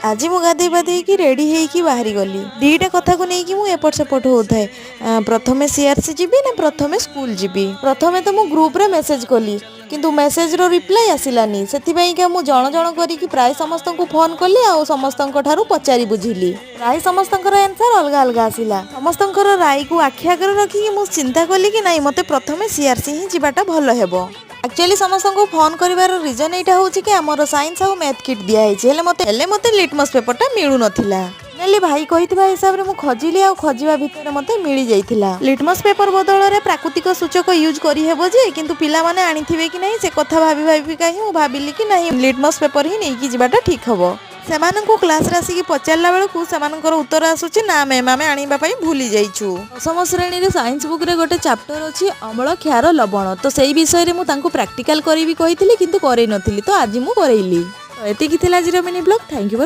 आज मु गाधे पाधे रेडी होइकी बाहरी गली दीटा कथा को लेकिन मुझे एपट सेपट होता है। प्रथमे सीआरसी जीबी ना प्रथमे स्कूल जीबी। प्रथमे तो मु ग्रुप रे मेसेज कली किंतु मेसेज रो रिप्लाई आसिलानी से मु जण जण करी प्राय समस्त को फोन कली आ समस्त पचारि बुझिली। प्राय समस्त आंसर अलग अलग आसिला। समस्त राय को आखि आगे रखिकी मु चिंता कली कि नहीं मते प्रथमे सीआरसी ही जीवाटा भल हेबो। एक्चुअली समस्त को फोन कर रिजन यहाँ हूँ कि आमर साइंस और मैथ किट दिखाई मते लिटमस पेपरटा मिलू नथिला। नेली भाई कहितबा हिसाब रे मु खोजिली आ खोजिबा भितर मते मिली जाइथिला। लिटमस पेपर बदल रे प्राकृतिक सूचक यूज करी हेबो जे किंतु पिला माने आनिथिबे कि नहीं से कथा भाबी भाबी काहे मु भाबिली कि नहीं लिटमस पेपर ही नै कि जिबाटा ठीक हबो। सेमानंकु क्लास रे आसिकी पचारला बेलकु सेमानकर उत्तर आसुची ना मैम आमे आनिबा पई भूली जाइछु। दशम श्रेणी रे साइंस बुक रे गोटे चैप्टर अछि अम्ल क्षार लवण तो सेही विषय रे मु तांको प्रैक्टिकल करिवि कहिथिली किंतु करै नथिली तो आज मु करैली। तो एतिकी थिला 0 मिनी ब्लॉग। Thank you.